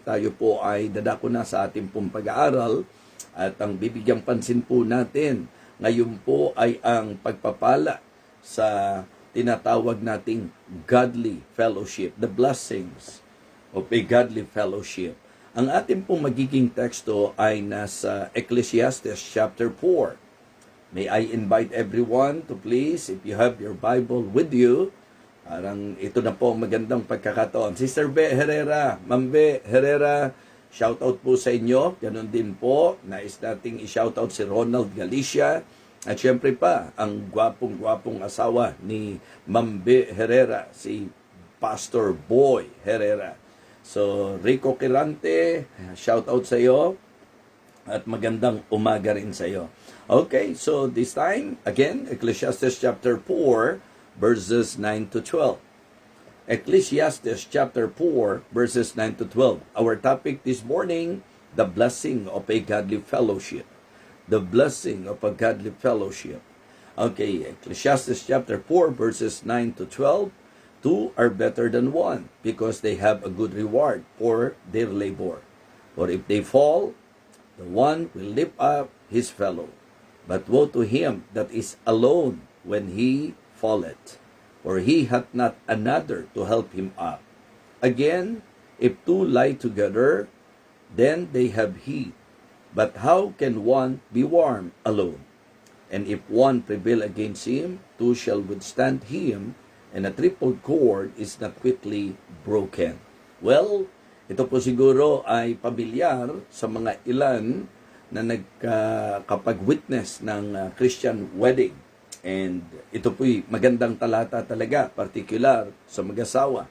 tayo po ay dadako na sa ating pong pag-aaral at ang bibigyang pansin po natin ngayon po ay ang pagpapala sa tinatawag nating godly fellowship, the blessings of a godly fellowship. Ang ating pong magiging teksto ay nasa Ecclesiastes chapter 4. May I invite everyone to please, if you have your Bible with you, parang ito na po ang magandang pagkakataon. Sister Be Herrera, Ma'am Be Herrera, shoutout po sa inyo. Ganun din po, nais nating i-shoutout si Ronald Galicia. At syempre pa, ang gwapong-gwapong asawa ni Ma'am Be Herrera, si Pastor Boy Herrera. So, Rico Quirante, shoutout sa iyo. At magandang umaga rin sa iyo. Okay, so this time, again, Ecclesiastes chapter 4, verses 9 to 12. Ecclesiastes chapter 4, verses 9 to 12. Our topic this morning, the blessing of a godly fellowship. The blessing of a godly fellowship. Okay, Ecclesiastes chapter 4, verses 9 to 12. Two are better than one, because they have a good reward for their labor. For if they fall, the one will lift up his fellow. But woe to him that is alone when he falleth, for he hath not another to help him up. Again, if two lie together, then they have heat. But how can one be warm alone? And if one prevail against him, two shall withstand him, and a triple cord is not quickly broken. Well, ito po siguro ay pamilyar sa mga ilan na nagkapag-witness ng Christian wedding. And ito po'y magandang talata talaga, particular sa mag-asawa.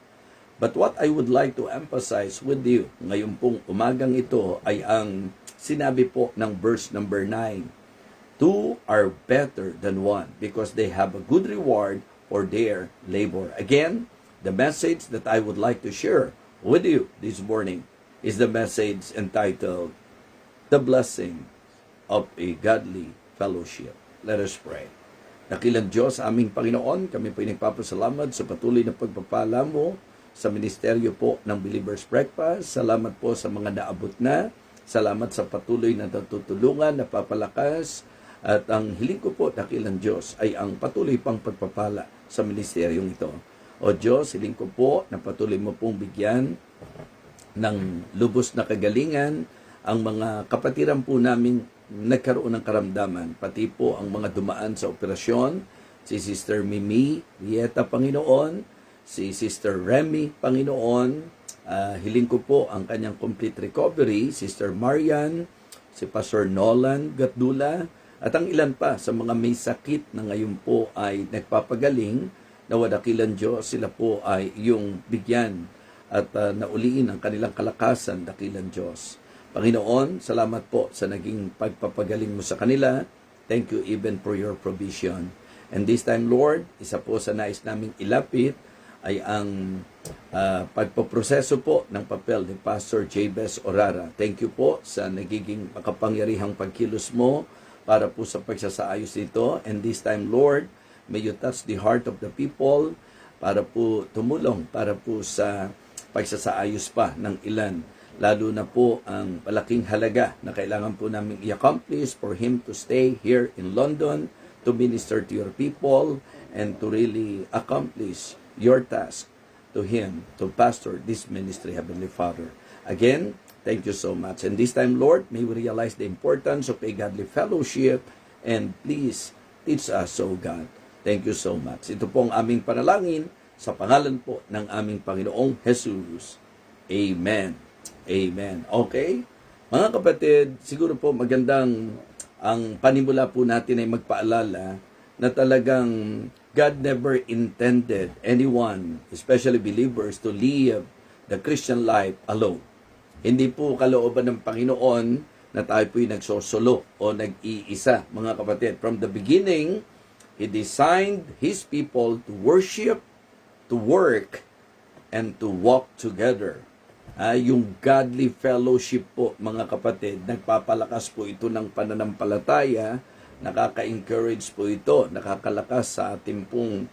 But what I would like to emphasize with you ngayon pong umagang ito ay ang sinabi po ng verse number 9. Two are better than one because they have a good reward for their labor. Again, the message that I would like to share with you this morning is the message entitled, The Blessing of a Godly Fellowship. Let us pray. Dakilang Diyos, aming Panginoon, kami po nagpapasalamat sa patuloy na pagpapala mo sa ministeryo po ng Believer's Breakfast. Salamat po sa mga naabot na. Salamat sa patuloy na natutulungan, napapalakas. At ang hiling ko po, dakilang Diyos, ay ang patuloy pang pagpapala sa ministeryong ito. O Diyos, hiling ko po na patuloy mo pong bigyan ng lubos na kagalingan ang mga kapatiran po namin nagkaroon ng karamdaman, pati po ang mga dumaan sa operasyon, si Sister Mimi Rieta, Panginoon, si Sister Remy, Panginoon, hiling ko po ang kanyang complete recovery, Sister Marian, si Pastor Nolan Gatdula, at ang ilan pa sa mga may sakit na ngayon po ay nagpapagaling, na wadakilan Diyos, sila po ay yung bigyan at nauliin ang kanilang kalakasan, dakilan Diyos. Panginoon, salamat po sa naging pagpapagaling mo sa kanila. Thank you even for your provision. And this time, Lord, isa po sa nais naming ilapit ay ang pagpoproseso po ng papel ni Pastor Jabez Orara. Thank you po sa nagiging makapangyarihang pagkilos mo para po sa pagsasaayos nito. And this time, Lord, may you touch the heart of the people para po tumulong para po sa pagsasaayos pa ng ilan. Lalo na po ang malaking halaga na kailangan po namin i-accomplish for him to stay here in London, to minister to your people, and to really accomplish your task to him, to pastor this ministry, Heavenly Father. Again, thank you so much. And this time, Lord, may we realize the importance of a godly fellowship, and please teach us, O God. Thank you so much. Ito po ang aming panalangin sa pangalan po ng aming Panginoong Jesus. Amen. Amen. Okay? Mga kapatid, siguro po magandang ang panimula po natin ay magpaalala na talagang God never intended anyone, especially believers, to live the Christian life alone. Hindi po kalooban ng Panginoon na tayo po'y nagsosolo o nag-iisa, mga kapatid. From the beginning, He designed His people to worship, to work, and to walk together. Yung godly fellowship po, mga kapatid, nagpapalakas po ito ng pananampalataya, nakaka-encourage po ito, nakakalakas sa ating pong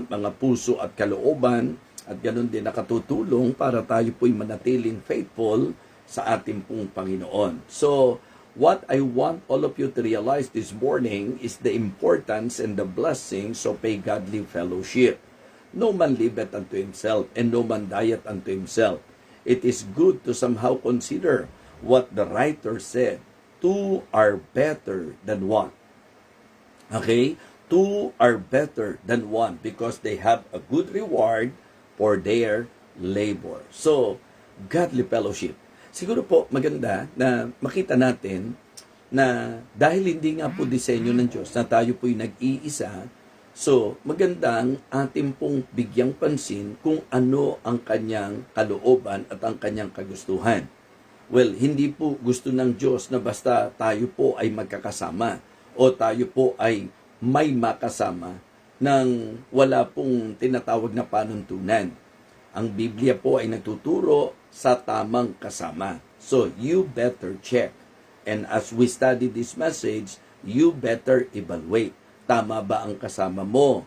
mga puso at kalooban, at ganoon din nakatutulong para tayo po'y manatiling faithful sa ating pong Panginoon. So, what I want all of you to realize this morning is the importance and the blessings of a godly fellowship. No man liveth unto himself, and no man dieth unto himself. It is good to somehow consider what the writer said. Two are better than one. Okay? Two are better than one because they have a good reward for their labor. So, godly fellowship. Siguro po maganda na makita natin na dahil hindi nga po disenyo ng Diyos na tayo po'y nag-iisa, so magandang ating pong bigyang pansin kung ano ang kanyang kalooban at ang kanyang kagustuhan. Well, hindi po gusto ng Diyos na basta tayo po ay magkakasama o tayo po ay may makasama nang wala pong tinatawag na panuntunan. Ang Biblia po ay nagtuturo sa tamang kasama. So, you better check. And as we study this message, you better evaluate. Tama ba ang kasama mo?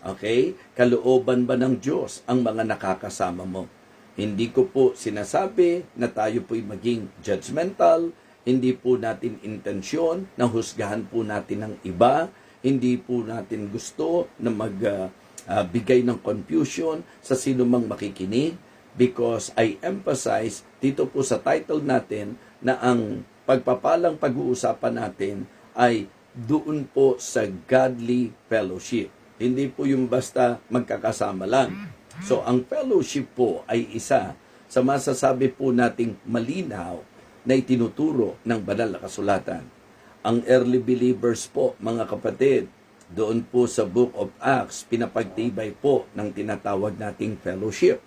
Okay? Kalooban ba ng Diyos ang mga nakakasama mo? Hindi ko po sinasabi na tayo po'y maging judgmental, hindi po natin intensyon na husgahan po natin ng iba, hindi po natin gusto na magbigay ng confusion sa sino mang makikinig, because I emphasize dito po sa title natin na ang pagpapalang pag-uusapan natin ay doon po sa godly fellowship. Hindi po yung basta magkakasama lang. So, ang fellowship po ay isa sa masasabi po nating malinaw na itinuturo ng banal na kasulatan. Ang early believers po, mga kapatid, doon po sa Book of Acts, pinapagtibay po ng tinatawag nating fellowship.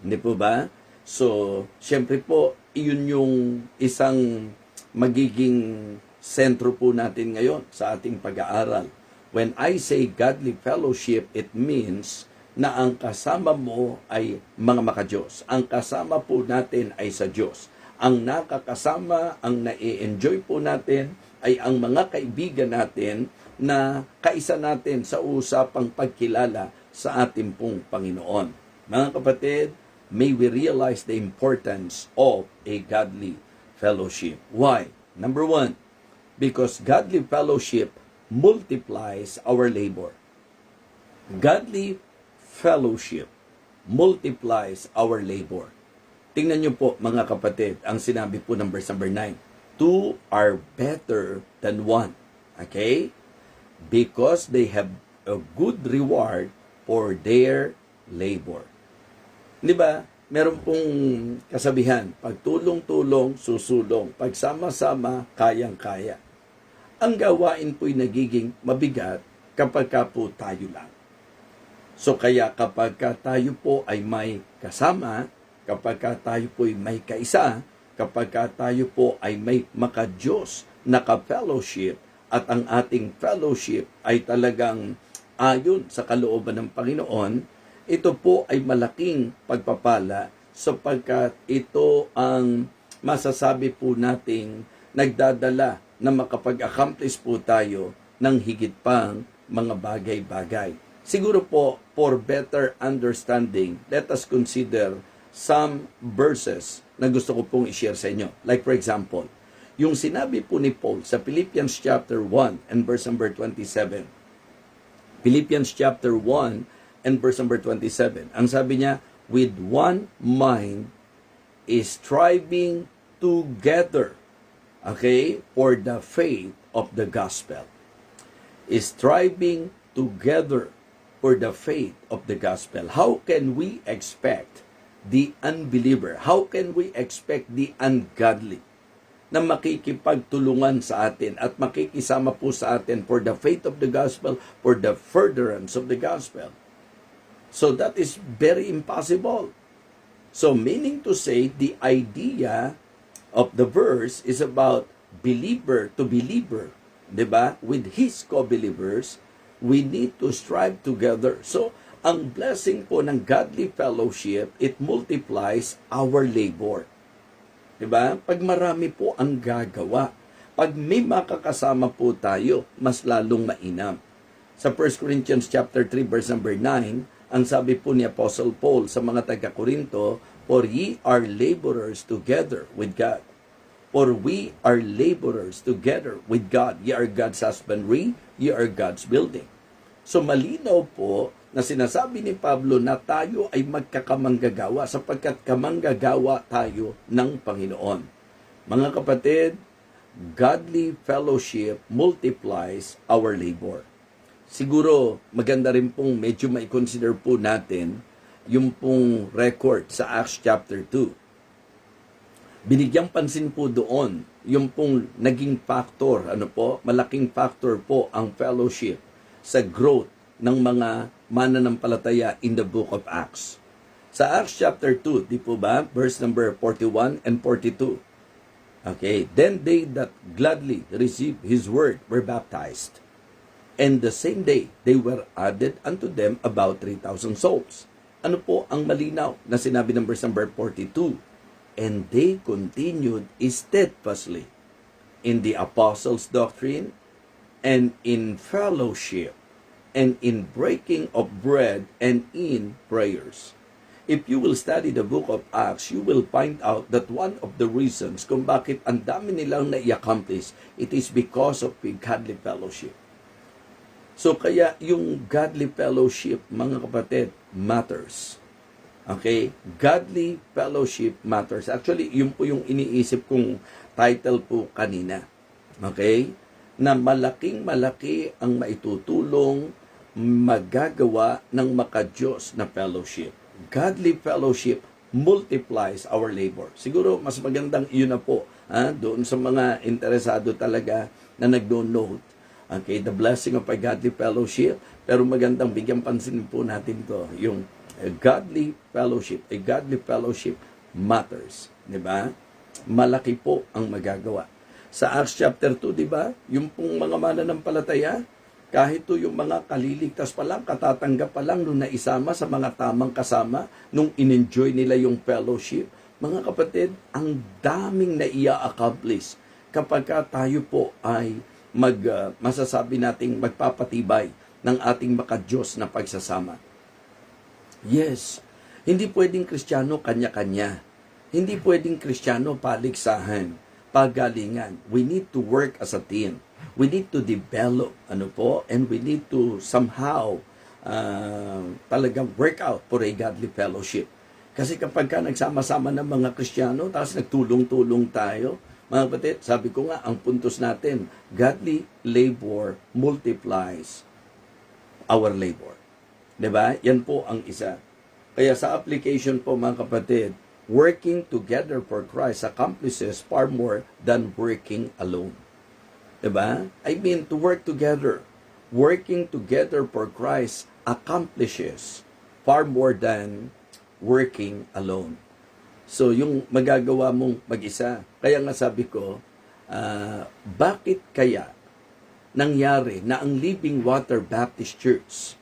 Hindi po ba? So, syempre po, iyon yung isang magiging sentro po natin ngayon sa ating pag-aaral. When I say godly fellowship, it means na ang kasama mo ay mga makadiyos. Ang kasama po natin ay sa Diyos. Ang nakakasama, ang nai-enjoy po natin ay ang mga kaibigan natin na kaisa natin sa usapang pagkilala sa ating pong Panginoon. Mga kapatid, may we realize the importance of a godly fellowship. Why? Number one, because godly fellowship multiplies our labor. Godly fellowship multiplies our labor. Tingnan niyo po mga kapatid, ang sinabi po ng verse number 9. Two are better than one. Okay? Because they have a good reward for their labor. Di ba? Meron pong kasabihan, pagtulong-tulong, susulong. Pagsama-sama, kayang-kaya. Ang gawain po'y nagiging mabigat kapag ka po tayo lang. So kaya kapag tayo po ay may kasama, kapag tayo po ay may kaisa, kapag tayo po ay may makadiyos na ka-fellowship at ang ating fellowship ay talagang ayon sa kalooban ng Panginoon, ito po ay malaking pagpapala sapagkat ito ang masasabi po nating nagdadala na makapag-accomplish po tayo ng higit pang mga bagay-bagay. Siguro po, for better understanding, let us consider some verses na gusto ko pong i-share sa inyo. Like for example, yung sinabi po ni Paul sa Philippians chapter 1 and verse number 27. Philippians chapter 1 and verse number 27. Ang sabi niya, with one mind is striving together, okay, for the faith of the gospel. Is striving together for the faith of the gospel. How can we expect the unbeliever? How can we expect the ungodly na makikipagtulungan sa atin at makikisama po sa atin for the faith of the gospel, for the furtherance of the gospel? So that is very impossible. So meaning to say, the idea of the verse is about believer to believer, diba? With his co-believers, we need to strive together. So, ang blessing po ng godly fellowship, it multiplies our labor. Diba? Pag marami po ang gagawa, pag may makakasama po tayo, mas lalong mainam. Sa 1 Corinthians chapter 3 verse number 9, ang sabi po ni Apostle Paul sa mga taga-Korinto, For ye are laborers together with God. For we are laborers together with God. Ye are God's husbandry, ye are God's building. So malinaw po na sinasabi ni Pablo na tayo ay magkakamanggagawa sapagkat kamanggagawa tayo ng Panginoon. Mga kapatid, godly fellowship multiplies our labor. Siguro maganda rin pong medyo mai-consider po natin yung pong record sa Acts chapter 2. Binigyang pansin po doon yung pong naging factor, malaking factor po ang fellowship sa growth ng mga mananampalataya in the book of Acts. Sa Acts chapter 2, di po ba? Verse number 41 and 42. Okay, then they that gladly received his word were baptized. And the same day, they were added unto them about 3,000 souls. Ano po ang malinaw na sinabi ng verse number 42? And they continued steadfastly in the apostles' doctrine and in fellowship and in breaking of bread and in prayers. If you will study the book of Acts, you will find out that one of the reasons kung bakit ang dami nilang na-accomplish, it is because of the godly fellowship. So kaya yung godly fellowship, mga kapatid, matters. Okay? Godly fellowship matters. Actually, yun po yung iniisip kong title po kanina. Okay? Na malaking-malaki ang maitutulong magagawa ng makadiyos na fellowship. Godly fellowship multiplies our labor. Siguro, mas magandang yun na po. Doon sa mga interesado talaga na nagdo-note. Okay? The blessing of a godly fellowship. Pero magandang bigyan pansin po natin to. Yung a godly fellowship matters. Diba? Malaki po ang magagawa. Sa Acts chapter 2, diba? Yung pong mga mananampalataya, kahit to yung mga kaliligtas pa lang, katatanggap pa lang nung naisama sa mga tamang kasama, nung in-enjoy nila yung fellowship, mga kapatid, ang daming na ia-accomplish kapag tayo po ay masasabi nating magpapatibay ng ating makadiyos na pagsasama. Yes, hindi pwedeng Kristiyano kanya-kanya. Hindi pwedeng Kristiyano paligsahan, pagalingan. We need to work as a team. We need to develop, and we need to somehow talagang work out for a godly fellowship. Kasi kapag nagsama-sama ng mga Kristiyano, tapos nagtulong-tulong tayo, mga kapatid, sabi ko nga, ang puntos natin, godly labor multiplies our labor. Diba? Yan po ang isa. Kaya sa application po, mga kapatid, working together for Christ accomplishes far more than working alone. Diba? I mean, to work together. Working together for Christ accomplishes far more than working alone. So, yung magagawa mong mag-isa. Kaya nga sabi ko, bakit kaya nangyari na ang Living Water Baptist Church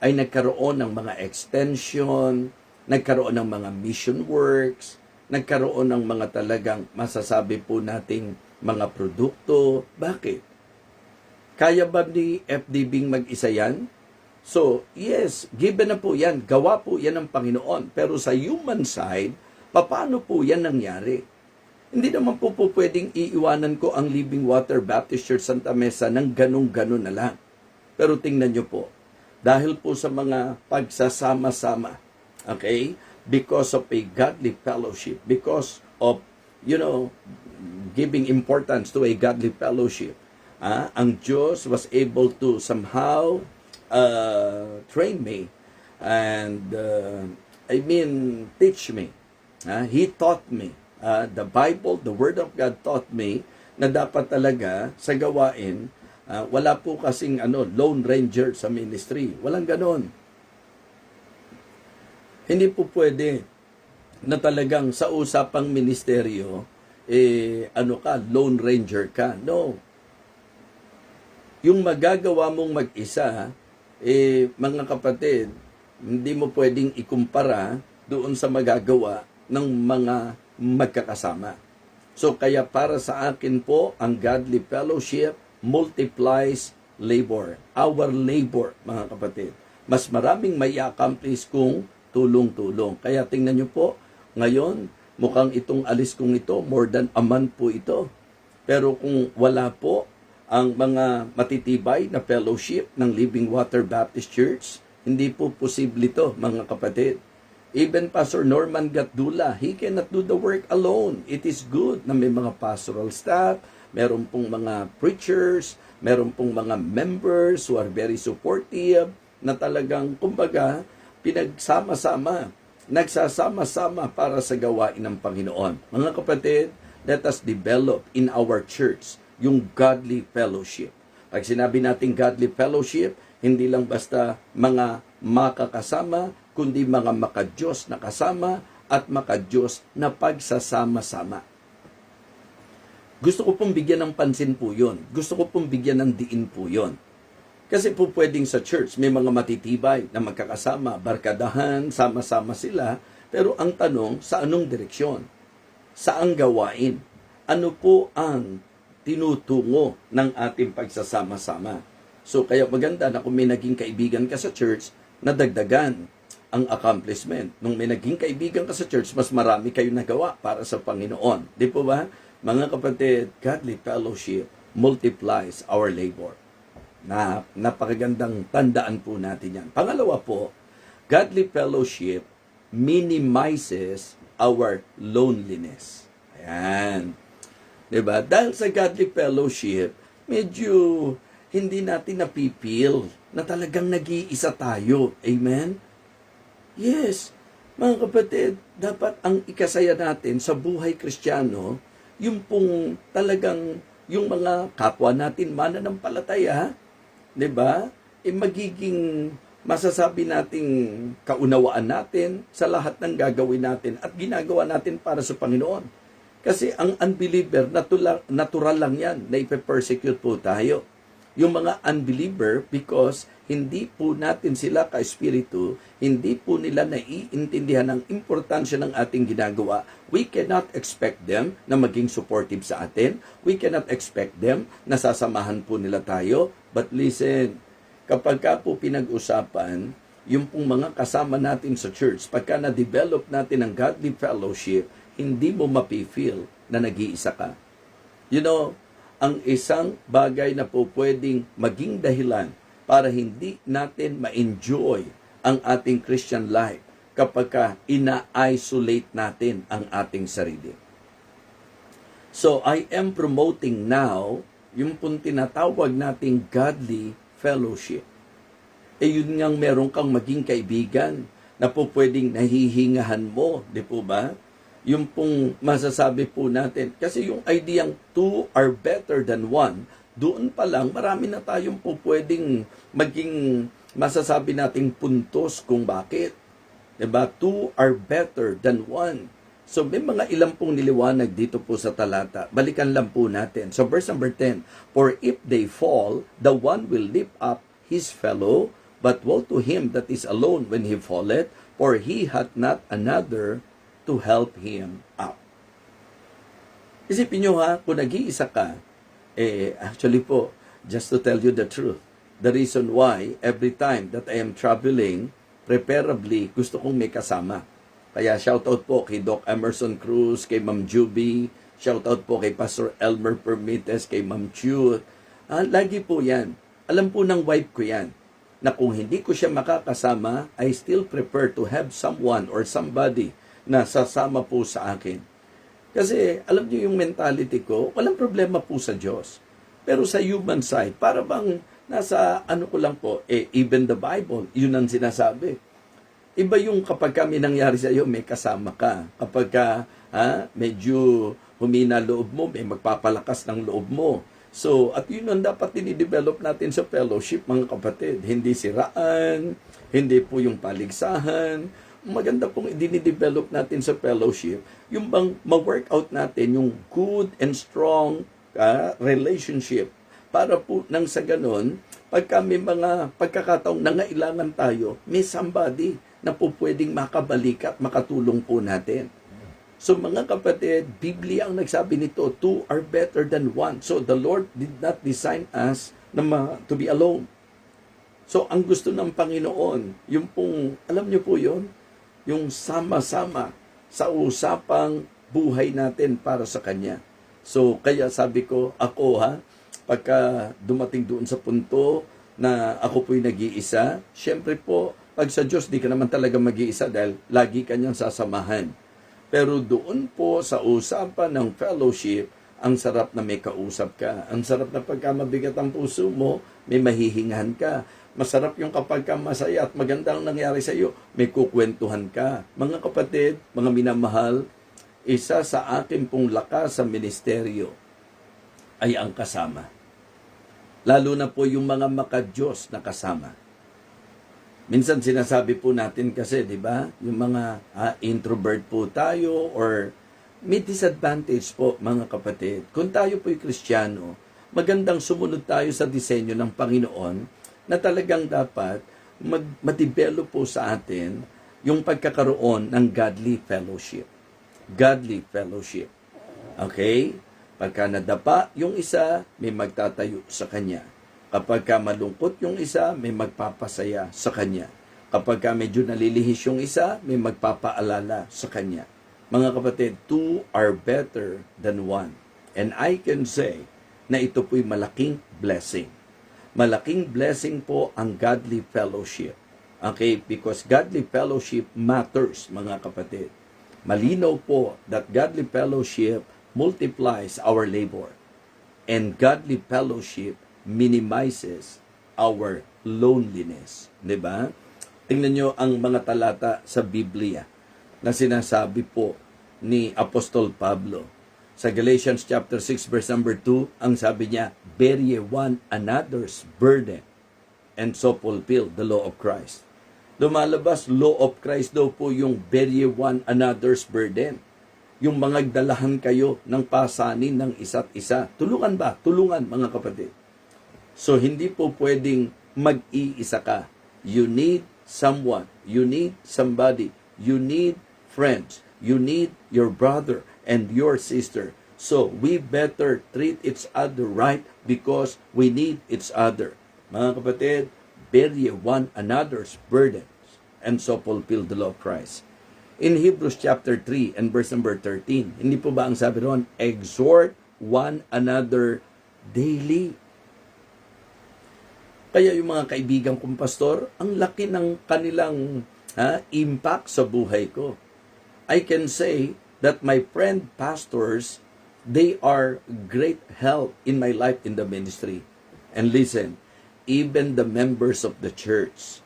ay nagkaroon ng mga extension, nagkaroon ng mga mission works, nagkaroon ng mga talagang masasabi po nating mga produkto. Bakit? Kaya ba ni FDBing mag-isa yan? So, yes, given na po yan. Gawa po yan ng Panginoon. Pero sa human side, paano po yan nangyari? Hindi naman po pwedeng iiwanan ko ang Living Water Baptist Church Santa Mesa ng ganun-ganun na lang. Pero tingnan nyo po, dahil po sa mga pagsasama-sama, okay, because of a godly fellowship, because of, giving importance to a godly fellowship, ang Diyos was able to somehow train me and, teach me. He taught me. The Bible, the Word of God taught me na dapat talaga sa gawain, wala po kasing lone ranger sa ministry. Walang ganon. Hindi po pwede na talagang sa usapang ministeryo, lone ranger ka. No. Yung magagawa mong mag-isa, mga kapatid, hindi mo pwedeng ikumpara doon sa magagawa ng mga magkakasama. So, kaya para sa akin po, ang godly fellowship multiplies labor. Our labor, mga kapatid. Mas maraming may accomplish kung tulong-tulong. Kaya tingnan nyo po, Ngayon, mukhang itong alis kong ito, more than a month po ito. Pero kung wala po ang mga matitibay na fellowship ng Living Water Baptist Church, hindi po posible ito, mga kapatid. Even Pastor Norman Gatdula, he cannot do the work alone. It is good na may mga pastoral staff, meron pong mga preachers, meron pong mga members who are very supportive, na talagang, kumbaga, pinagsama-sama, nagsasama-sama para sa gawain ng Panginoon. Mga kapatid, let us develop in our church yung godly fellowship. Pag sinabi natin godly fellowship, hindi lang basta mga makakasama, kundi mga makadiyos na kasama at makadiyos na pagsasama-sama. Gusto ko pong bigyan ng pansin po yun. Gusto ko pong bigyan ng diin po yun. Kasi po pwedeng sa church, may mga matitibay na magkakasama, barkadahan, sama-sama sila, pero ang tanong, sa anong direksyon? Saang gawain? Ano po ang tinutungo ng ating pagsasama-sama? So, kaya maganda na kung may naging kaibigan ka sa church, nadagdagan ang accomplishment. Nung may naging kaibigan ka sa church, mas marami kayo nagawa para sa Panginoon. Di po ba? Mga kapatid, godly fellowship multiplies our labor. Napakagandang tandaan po natin yan. Pangalawa po, godly fellowship minimizes our loneliness. Ayan. Diba? Dahil sa godly fellowship, medyo hindi natin napipil na talagang nag-iisa tayo. Amen? Yes. Mga kapatid, dapat ang ikasaya natin sa buhay Kristiyano, yung pong talagang yung mga kapwa natin mananampalataya, 'di ba? Magiging masasabi nating kaunawaan natin sa lahat ng gagawin natin at ginagawa natin para sa Panginoon. Kasi ang unbeliever, natural lang yan na ipe-persecute po tayo. Yung mga unbeliever, because hindi po natin sila ka-espiritu, hindi po nila naiintindihan ang importansya ng ating ginagawa, we cannot expect them na maging supportive sa atin. We cannot expect them na sasamahan po nila tayo. But listen, kapag ka po pinag-usapan, yung pong mga kasama natin sa church, pagka na-develop natin ang godly fellowship, hindi mo mapifeel na nag-iisa ka. You know, ang isang bagay na po pwedeng maging dahilan para hindi natin ma-enjoy ang ating Christian life kapag ka ina-isolate natin ang ating sarili. So, I am promoting now yung pong tinatawag nating godly fellowship. Yun ngang meron kang maging kaibigan na po pwedeng nahihingahan mo, di po ba? Yung pong masasabi po natin. Kasi yung ideyang two are better than one, doon pa lang marami na tayong po pwedeng maging masasabi nating puntos kung bakit. Diba? Two are better than one. So may mga ilang pong niliwanag dito po sa talata. Balikan lang po natin. So verse number 10, for if they fall, the one will lift up his fellow, but woe to him that is alone when he falleth, for he hath not another to help him out. Isipin nyo ha, kung nag-iisa ka, actually po, just to tell you the truth, the reason why every time that I am traveling, preferably gusto kong may kasama. Kaya shoutout po kay Doc Emerson Cruz, kay Ma'am Juby, shoutout po kay Pastor Elmer Permites, kay Ma'am Chut. Lagi po yan. Alam po ng wife ko yan, na kung hindi ko siya makakasama, I still prefer to have someone or somebody na sasama po sa akin. Kasi alam niyo yung mentality ko, walang problema po sa Diyos. Pero sa human side, para bang nasa ano ko lang po, even the Bible, yun ang sinasabi. Iba yung kapag kami nangyari sa iyo, may kasama ka. Kapag ka, medyo humina loob mo, may magpapalakas ng loob mo. So, at yun ang dapat dinidevelop natin sa fellowship, mga kapatid. Hindi siraan, hindi po yung paligsahan. Maganda pong dinidevelop natin sa fellowship, yung bang ma-workout natin yung good and strong relationship. Para po nang sa ganon, pagka may mga pagkakataong nangailangan tayo, may somebody na po pwedeng makabalik at makatulong po natin. So mga kapatid, Biblia ang nagsabi nito, two are better than one. So the Lord did not design us to be alone. So ang gusto ng Panginoon, yung pong, alam niyo po yon, yung sama-sama sa usapang buhay natin para sa Kanya. So, kaya sabi ko, ako pagka dumating doon sa punto na ako po'y nag-iisa, syempre po, pag sa Diyos, di ka naman talaga mag-iisa dahil lagi kanyang sasamahan. Pero doon po sa usapan ng fellowship, ang sarap na may kausap ka. Ang sarap na pagka mabigat ang puso mo, may mahihingahan ka. Masarap yung kapag ka masaya at magandang nangyari sa iyo, may kukwentuhan ka. Mga kapatid, mga minamahal, isa sa akin pong lakas sa ministeryo ay ang kasama. Lalo na po yung mga makadiyos na kasama. Minsan sinasabi po natin kasi, di ba, yung mga introvert po tayo or may disadvantage po, mga kapatid. Kung tayo po'y Kristiyano, magandang sumunod tayo sa disenyo ng Panginoon na talagang dapat ma-develop po sa atin yung pagkakaroon ng godly fellowship. Godly fellowship. Okay? Pagka nadapa yung isa, may magtatayo sa kanya. Kapag ka malungkot yung isa, may magpapasaya sa kanya. Kapag ka medyo nalilihis yung isa, may magpapaalala sa kanya. Mga kapatid, two are better than one. And I can say na ito po'y malaking blessing. Malaking blessing po ang godly fellowship. Okay? Because godly fellowship matters, mga kapatid. Malinaw po that godly fellowship multiplies our labor. And godly fellowship minimizes our loneliness. Diba? Tingnan nyo ang mga talata sa Biblia na sinasabi po ni Apostol Pablo. Sa Galatians chapter 6 verse number 2, ang sabi niya, bear ye one another's burden and so fulfill the law of Christ. Lumalabas, law of Christ daw po yung bear ye one another's burden. Yung mga dalahan kayo ng pasanin ng isa't isa. Tulungan ba? Tulungan, mga kapatid. So, hindi po pwedeng mag-iisa ka. You need someone. You need somebody. You need friends. You need your brother and your sister. So, we better treat each other right because we need each other. Mga kapatid, bear ye one another's burdens and so fulfill the law of Christ. In Hebrews chapter 3 and verse number 13, hindi po ba ang sabi ron, exhort one another daily. Kaya yung mga kaibigan kong pastor, ang laki ng kanilang impact sa buhay ko. I can say that my friend pastors, they are great help in my life in the ministry. And listen, even the members of the church,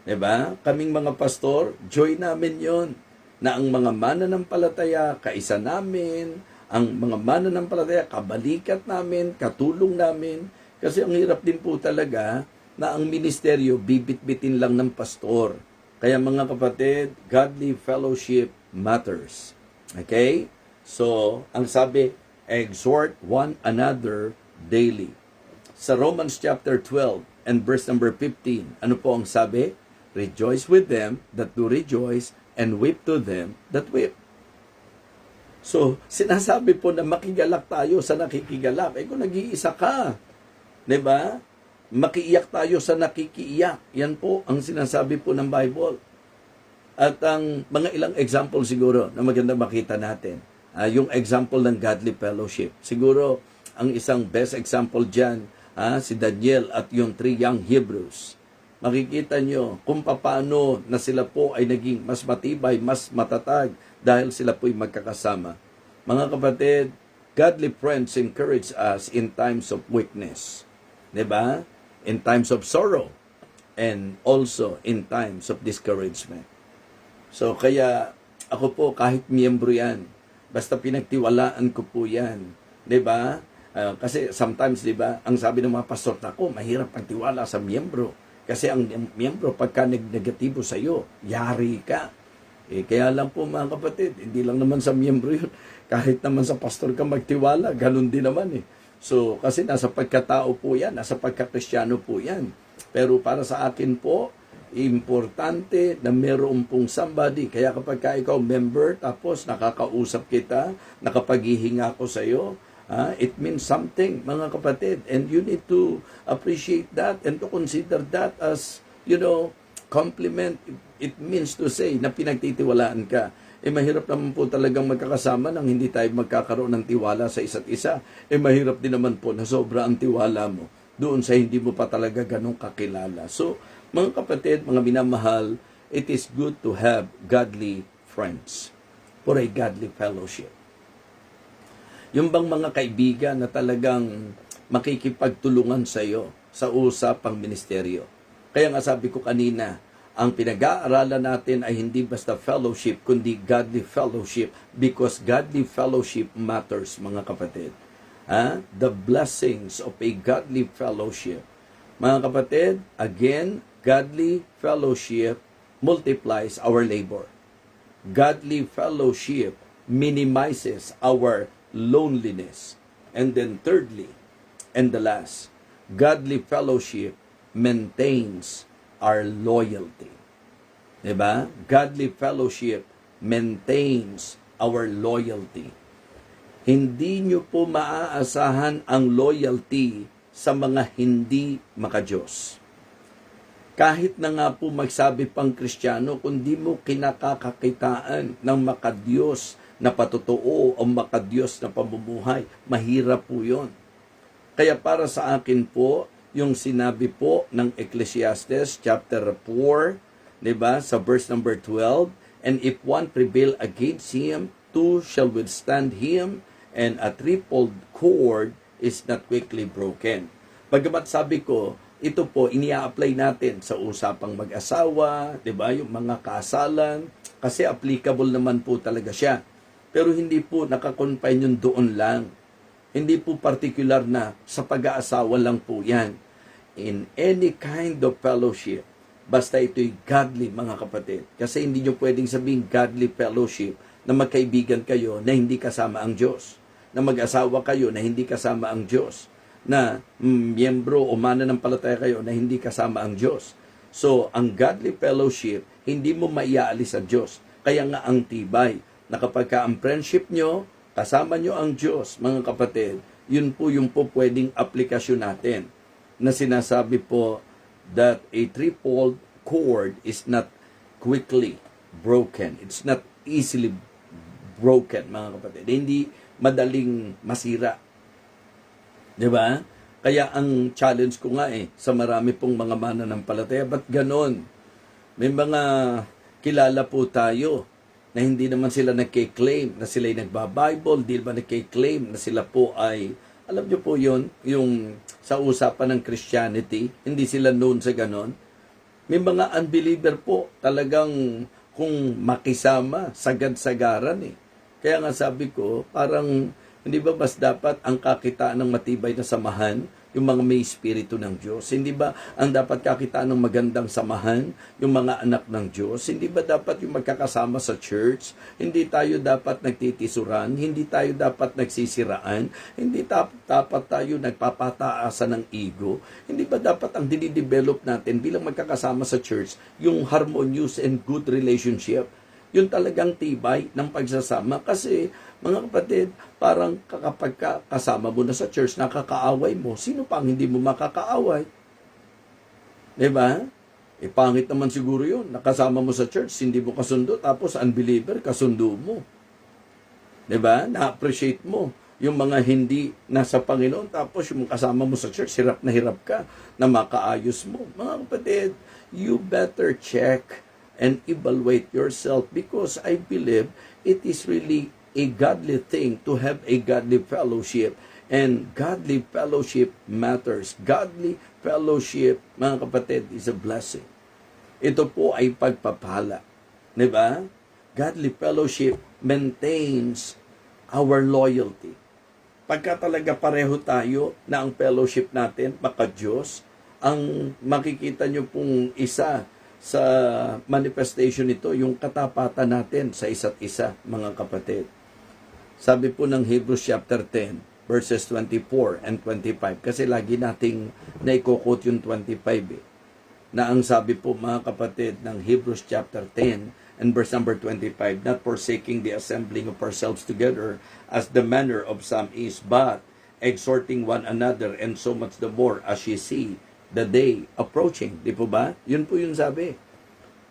diba? Kaming mga pastor, joy namin yon na ang mga mananampalataya, kaisa namin, ang mga mananampalataya, kabalikat namin, katulong namin. Kasi ang hirap din po talaga na ang ministeryo bibit-bitin lang ng pastor. Kaya mga kapatid, godly fellowship matters. Okay? So, ang sabi, exhort one another daily. Sa Romans chapter 12 and verse number 15, ano po ang sabi? Rejoice with them that do rejoice and weep to them that weep. So, sinasabi po na makigalak tayo sa nakikigalak. Kung nag-iisa ka, diba? Makiiyak tayo sa nakikiiyak. Yan po ang sinasabi po ng Bible. At ang mga ilang example siguro na maganda makita natin. Yung example ng godly fellowship. Siguro, ang isang best example dyan, si Daniel at yung 3 young Hebrews. Makikita nyo kung paano na sila po ay naging mas matibay, mas matatag dahil sila po'y magkakasama. Mga kapatid, godly friends encourage us in times of weakness. Diba? In times of sorrow. And also in times of discouragement. So, kaya ako po, kahit miyembro yan, basta pinagtiwalaan ko po yan. Diba? Kasi sometimes, diba, ang sabi ng mga pastor, ako, mahirap pagtiwala sa miyembro. Kasi ang miyembro, pagka negatibo sa iyo, yari ka. Kaya lang po mga kapatid, hindi lang naman sa miyembro yun. Kahit naman sa pastor ka magtiwala, ganun din naman eh. So, kasi nasa pagkatao po yan, nasa pagkakristyano po yan. Pero para sa akin po, importante na meron pong somebody. Kaya kapag ka ikaw member, tapos nakakausap kita, nakapaghihinga ko sa iyo, it means something, mga kapatid. And you need to appreciate that and to consider that as, compliment. It means to say na pinagtitiwalaan ka. mahirap naman po talagang magkakasama nang hindi tayo magkakaroon ng tiwala sa isa't isa. Mahirap din naman po na sobra ang tiwala mo doon sa hindi mo pa talaga ganong kakilala. So, mga kapatid, mga minamahal, it is good to have godly friends for a godly fellowship. Yung bang mga kaibigan na talagang makikipagtulungan sa iyo sa usapang ministeryo. Kaya nga sabi ko kanina, ang pinag-aaralan natin ay hindi basta fellowship, kundi godly fellowship, because godly fellowship matters, mga kapatid. The blessings of a godly fellowship. Mga kapatid, again, godly fellowship multiplies our labor. Godly fellowship minimizes our loneliness. And then thirdly, and the last, godly fellowship maintains our loyalty. Diba? Godly fellowship maintains our loyalty. Hindi nyo po maaasahan ang loyalty sa mga hindi makadiyos. Kahit na nga po magsabi pang Kristiyano, kung di mo kinakakakitaan ng makadiyos na patotoo o makadiyos na pamumuhay, mahirap po yun. Kaya para sa akin po, yung sinabi po ng Ecclesiastes chapter 4, 'di ba, sa verse number 12, and if one prevail against him, two shall withstand him, and a threefold cord is not quickly broken. Bagamat sabi ko, ito po inia-apply natin sa usapang mag-asawa, 'di ba, yung mga kasalan, kasi applicable naman po talaga siya. Pero hindi po nakakonfine yun doon lang. Hindi po particular na sa pag-aasawa lang po yan. In any kind of fellowship, basta ito'y godly, mga kapatid. Kasi hindi nyo pwedeng sabihin godly fellowship na magkaibigan kayo na hindi kasama ang Diyos. Na mag-asawa kayo na hindi kasama ang Diyos. Na miyembro o mananampalataya kayo na hindi kasama ang Diyos. So, ang godly fellowship, hindi mo maiaalis ang Diyos. Kaya nga ang tibay, na kapag ka ang friendship nyo, kasama nyo ang Diyos, mga kapatid, yun po yung po pwedeng aplikasyon natin na sinasabi po that a threefold cord is not quickly broken. It's not easily broken, mga kapatid. Hindi madaling masira. Diba? Kaya ang challenge ko nga sa marami pong mga mananampalataya, ba't ganon? May mga kilala po tayo na hindi naman sila nagke-claim na sila'y nagba-Bible, di ba nagke-claim na sila po ay, alam nyo po yun, yung sa usapan ng Christianity, hindi sila known sa ganon. May mga unbeliever po, talagang kung makisama, sagad-sagaran Kaya nga sabi ko, parang, hindi ba mas dapat ang kakitaan ng matibay na samahan, yung mga may espiritu ng Diyos? Hindi ba ang dapat kakitaan ng magandang samahan, yung mga anak ng Diyos? Hindi ba dapat yung magkakasama sa church? Hindi tayo dapat nagtitisuran? Hindi tayo dapat nagsisiraan? Hindi dapat tayo nagpapataasan ng ego? Hindi ba dapat ang dinidevelop natin bilang magkakasama sa church, yung harmonious and good relationship? Yun talagang tibay ng pagsasama. Kasi, mga kapatid, parang kapag kasama mo na sa church, nakakaaway mo, sino pang hindi mo makakaaway? Diba? Pangit naman siguro yun. Nakasama mo sa church, hindi mo kasundo, tapos unbeliever, kasundo mo. Diba? Na-appreciate mo yung mga hindi nasa Panginoon, tapos yung kasama mo sa church, hirap ka na makaayos mo. Mga kapatid, you better check and evaluate yourself, because I believe it is really a godly thing to have a godly fellowship, and godly fellowship matters. Godly fellowship, mga kapatid, is a blessing. Ito po ay pagpapala. Diba? Godly fellowship maintains our loyalty. Pagka talaga pareho tayo na ang fellowship natin, maka-Diyos, ang makikita nyo pong isa sa manifestation nito, yung katapatan natin sa isa't isa, mga kapatid. Sabi po ng Hebrews chapter 10, verses 24 and 25, kasi lagi nating naiko-quote yung 25 na ang sabi po, mga kapatid, ng Hebrews chapter 10 and verse number 25, not forsaking the assembling of ourselves together as the manner of some is, but exhorting one another, and so much the more as ye see the day approaching. Di po ba? Yun po yung sabi.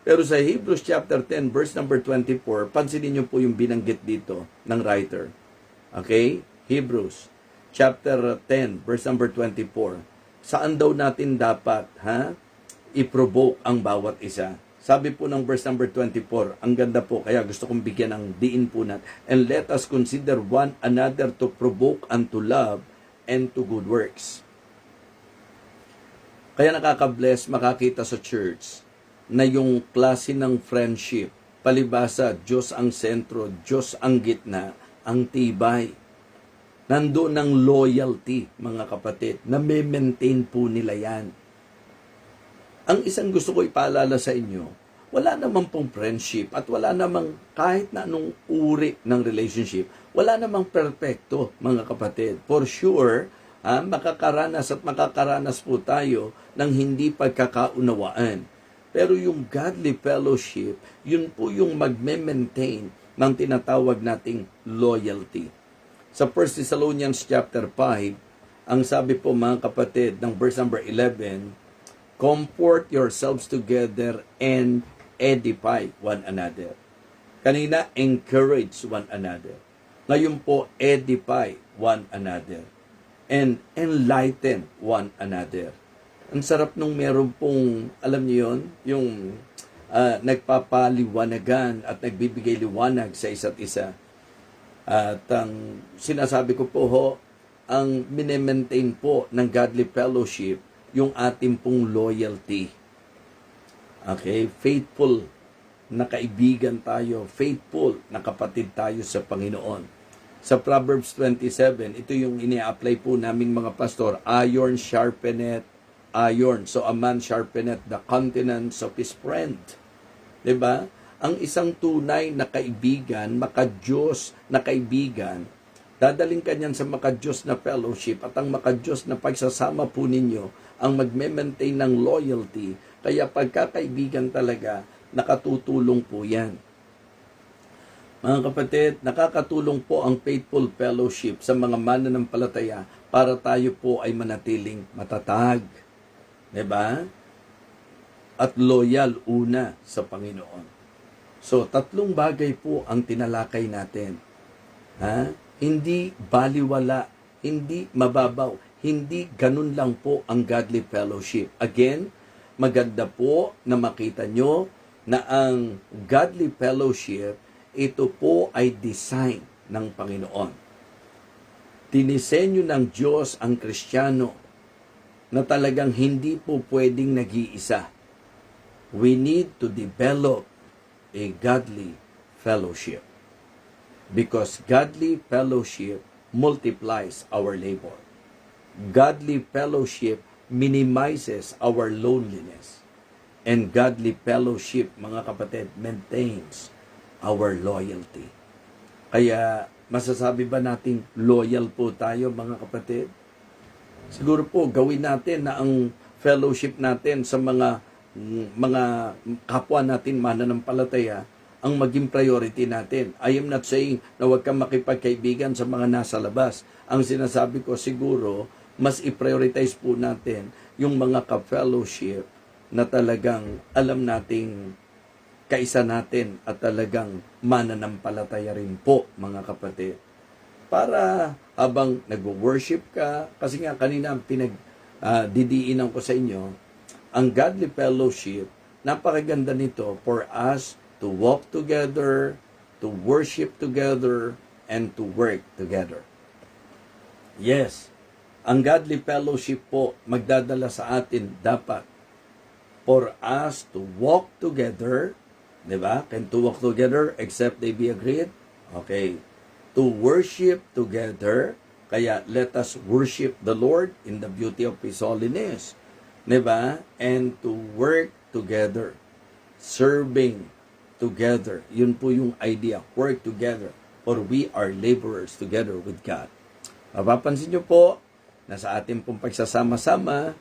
Pero sa Hebrews chapter 10, verse number 24, pansinin niyo po yung binanggit dito ng writer. Okay? Hebrews chapter 10, verse number 24. Saan daw natin dapat i-provoke ang bawat isa? Sabi po ng verse number 24, ang ganda po, kaya gusto kong bigyan ng diin po natin. And let us consider one another to provoke unto love and to good works. Kaya nakaka-bless makakita sa church na yung klase ng friendship, palibasa, Diyos ang sentro, Diyos ang gitna, ang tibay. Nandoon ng loyalty, mga kapatid, na may-maintain po nila yan. Ang isang gusto ko ipaalala sa inyo, wala namang pong friendship at wala namang kahit na anong uri ng relationship, wala namang perfecto, mga kapatid. For sure, makakaranas at makakaranas po tayo ng hindi pagkakaunawaan. Pero yung godly fellowship, yun po yung magme-maintain ng tinatawag nating loyalty. Sa 1 Thessalonians chapter 5, ang sabi po mga kapatid ng verse number 11, comfort yourselves together and edify one another. Kanina, encourage one another. Ngayon po, edify one another. And enlighten one another. Ang sarap nung meron pong, alam niyo yun, yung nagpapaliwanagan at nagbibigay liwanag sa isa't isa. At ang sinasabi ko po ang mine-maintain po ng godly fellowship, yung ating pong loyalty. Okay? Faithful na kaibigan tayo. Faithful na kapatid tayo sa Panginoon. Sa Proverbs 27, ito yung ini-apply po naming mga pastor. Iron sharpeneth iron. So a man sharpeneth the countenance of his friend. Diba? Ang isang tunay na kaibigan, maka-Diyos na kaibigan, dadaling ka niyan sa maka-Diyos na fellowship at ang maka-Diyos na pagsasama po ninyo ang magme-maintain ng loyalty. Kaya pagkakaibigan talaga, nakatutulong po yan. Mga kapatid, nakakatulong po ang faithful fellowship sa mga mananampalataya para tayo po ay manatiling matatag. Diba? At loyal una sa Panginoon. So, 3 bagay po ang tinalakay natin. Hindi baliwala, hindi mababaw, hindi ganun lang po ang godly fellowship. Again, maganda po na makita nyo na ang godly fellowship, ito po ay design ng Panginoon. Dinisenyo ng Diyos ang Kristiyano na talagang hindi po pwedeng nag-iisa. We need to develop a godly fellowship. Because godly fellowship multiplies our labor. Godly fellowship minimizes our loneliness. And godly fellowship, mga kapatid, maintains our loyalty. Kaya, masasabi ba nating loyal po tayo, mga kapatid? Siguro po, gawin natin na ang fellowship natin sa mga kapwa natin mananampalataya ang maging priority natin. I am not saying na huwag kang makipagkaibigan sa mga nasa labas. Ang sinasabi ko siguro, mas i-prioritize po natin yung mga ka-fellowship na talagang alam nating kaisa natin at talagang mananampalataya rin po, mga kapatid. Para habang nag-worship ka, kasi nga kanina didiinan ko sa inyo, ang godly fellowship, napakaganda nito for us to walk together, to worship together, and to work together. Yes, ang godly fellowship po magdadala sa atin dapat for us to walk together, di ba? Can to walk together except they be agreed? Okay. To worship together, kaya let us worship the Lord in the beauty of His holiness. Di ba? And to work together, serving together. Yun po yung idea, work together, for we are laborers together with God. Mapapansin nyo po, na sa ating pong pagsasama-sama,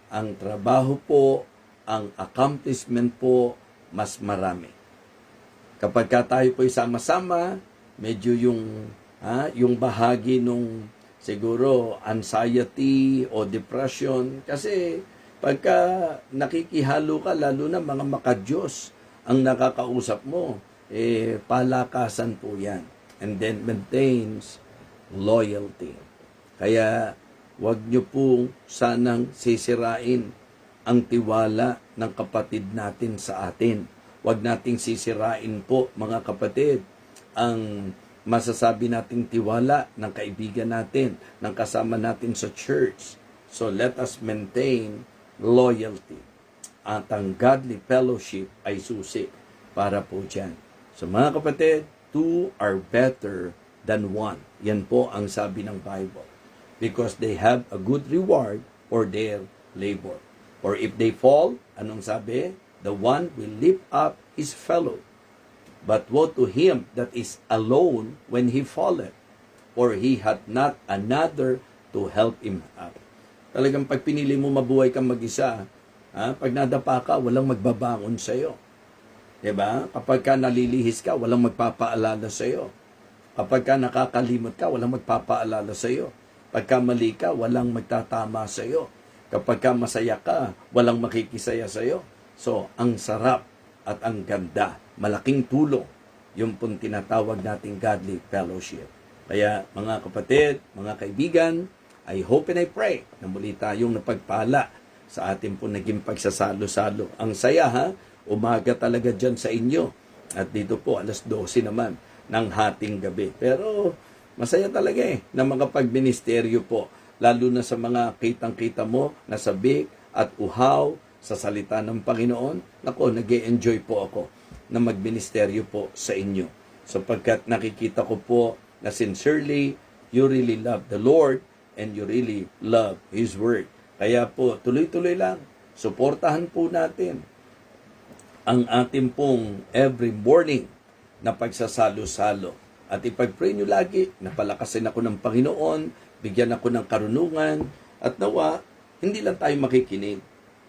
ang trabaho po, ang accomplishment po, mas marami. Kapag tayo po sama-sama, medyo yung bahagi nung siguro anxiety o depression, kasi pagka nakikihalo ka, lalo na mga maka-Diyos ang nakakausap mo, palakasan po yan. And then maintains loyalty. Kaya wag nyo po sanang sisirain ang tiwala ng kapatid natin sa atin. Wag nating sisirain po, mga kapatid, ang masasabi nating tiwala ng kaibigan natin, ng kasama natin sa church. So let us maintain loyalty. At ang godly fellowship ay susi para po dyan. So mga kapatid, two are better than one. Yan po ang sabi ng Bible. Because they have a good reward for their labor. Or if they fall, anong sabi? The one will lift up his fellow. But woe to him that is alone when he falleth, for he hath not another to help him up. Talagang pag pinili mo mabuhay kang mag-isa, pag nadapa ka, walang magbabangon sa'yo. Diba? Kapag ka nalilihis ka, walang magpapaalala sa'yo. Kapag ka nakakalimot ka, walang magpapaalala sa'yo. Pagka mali ka, walang magtatama sa'yo. Kapag ka masaya ka, walang makikisaya sa'yo. So, ang sarap at ang ganda, malaking tulong, yung pong tinatawag nating godly fellowship. Kaya mga kapatid, mga kaibigan, I hope and I pray na muli tayong napagpala sa ating pong naging pagsasalo-salo. Ang saya umaga talaga dyan sa inyo. At dito po, alas 12 naman ng hating gabi. Pero masaya talaga na makapagministeryo po. Lalo na sa mga kitang-kita mo na sabik at uhaw sa salita ng Panginoon. Nako, nag-e-enjoy po ako na magministeryo po sa inyo. Sapagkat nakikita ko po na sincerely, you really love the Lord and you really love His Word. Kaya po, tuloy-tuloy lang. Suportahan po natin ang ating pong every morning na pagsasalo-salo. At ipag-pray nyo lagi, napalakasin ako ng Panginoon, bigyan ako ng karunungan, at nawa, hindi lang tayo makikinig,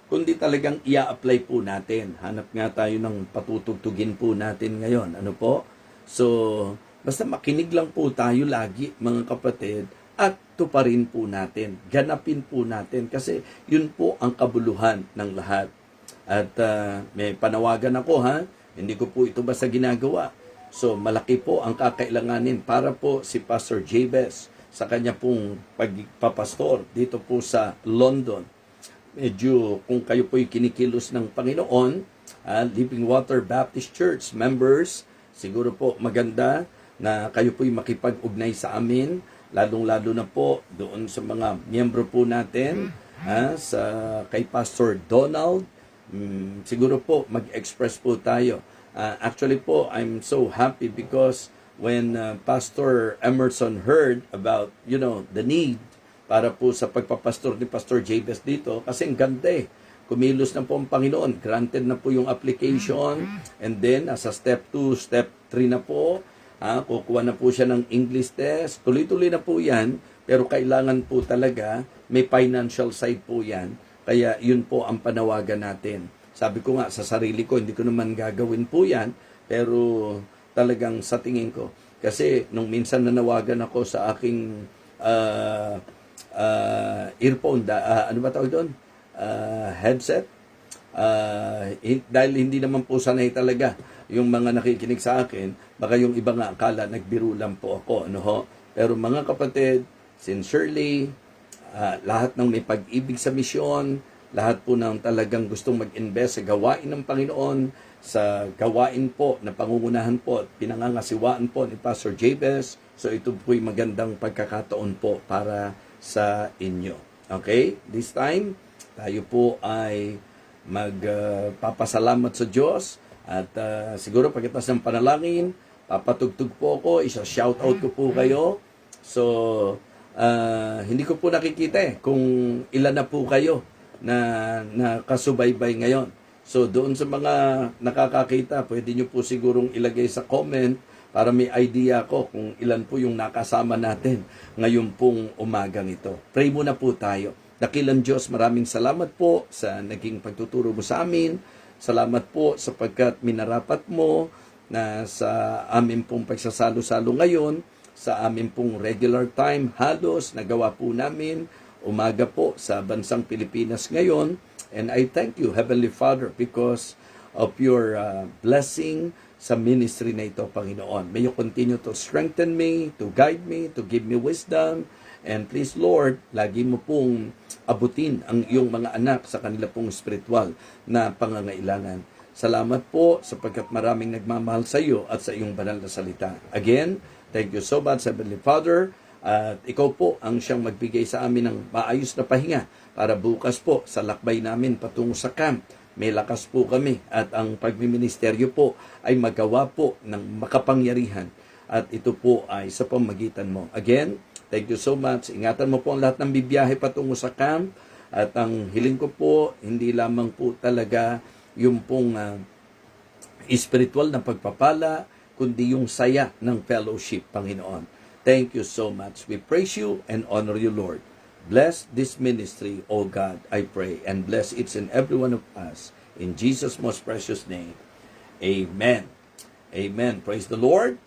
kundi talagang ia-apply po natin. Hanap nga tayo ng patutugtugin po natin ngayon. Ano po? So, basta makinig lang po tayo lagi, mga kapatid, at tuparin po natin, ganapin po natin, kasi yun po ang kabuluhan ng lahat. At may panawagan ako hindi ko po ito basta ginagawa. So malaki po ang kakailanganin para po si Pastor Jabez sa kanya pong pagpapastor dito po sa London. Medyo kung kayo po'y kinikilos ng Panginoon, Living Water Baptist Church members, siguro po maganda na kayo po'y makipag-ugnay sa amin, lalong-lalo na po doon sa mga miyembro po natin, sa kay Pastor Donald. Siguro po mag-express po tayo. Actually po, I'm so happy because when Pastor Emerson heard about, the need para po sa pagpapastor ni Pastor Jabez dito, kasi ang ganda kumilos na po ang Panginoon, granted na po yung application, and then sa step 2, step 3 na po, kukuha na po siya ng English test, tuloy-tuloy na po yan, pero kailangan po talaga, may financial side po yan, kaya yun po ang panawagan natin. Sabi ko nga, sa sarili ko, hindi ko naman gagawin po yan, pero talagang sa tingin ko. Kasi nung minsan nanawagan ako sa aking earphone, ano ba tawag doon? Headset. Dahil hindi naman po sanay talaga yung mga nakikinig sa akin, baka yung iba nga akala nagbiro lang po ako. Pero mga kapatid, sincerely, lahat ng may pag-ibig sa misyon, lahat po ng talagang gustong mag-invest sa gawain ng Panginoon, sa gawain po na pangungunahan po at pinangangasiwaan po ni Pastor Jabez. So ito po'y magandang pagkakataon po para sa inyo. Okay? This time, tayo po ay magpapasalamat sa Diyos at siguro pagkatapos ng panalangin, papatugtog po ako, isa-shoutout ko po kayo. So, hindi ko po nakikita kung ilan na po kayo na nakasubaybay ngayon. So doon sa mga nakakakita, pwede nyo po sigurong ilagay sa comment para may idea ko kung ilan po yung nakasama natin ngayon pong umagang ito. Pray muna po tayo. Dakilang Diyos, maraming salamat po sa naging pagtuturo mo sa amin. Salamat po sapagkat minarapat mo na sa amin pong pagsasalo-salo ngayon, sa amin pong regular time halos nagawa po namin umaga po sa bansang Pilipinas ngayon. And I thank you, Heavenly Father, because of your blessing sa ministry na ito, Panginoon. May you continue to strengthen me, to guide me, to give me wisdom. And please, Lord, lagi mo pong abutin ang iyong mga anak sa kanila pong spiritual na pangangailangan. Salamat po sapagkat maraming nagmamahal sa iyo at sa iyong banal na salita. Again, thank you so much, Heavenly Father. At ikaw po ang siyang magbigay sa amin ng maayos na pahinga para bukas po sa lakbay namin patungo sa camp. May lakas po kami at ang pagmiministeryo po ay magawa po ng makapangyarihan. At ito po ay sa pamagitan mo. Again, thank you so much. Ingatan mo po ang lahat ng bibiyahe patungo sa camp. At ang hiling ko po, hindi lamang po talaga yung pong spiritual na pagpapala, kundi yung saya ng fellowship, Panginoon. Thank you so much. We praise you and honor you, Lord. Bless this ministry, O God, I pray, and bless each and every one of us. In Jesus' most precious name, amen. Amen. Praise the Lord.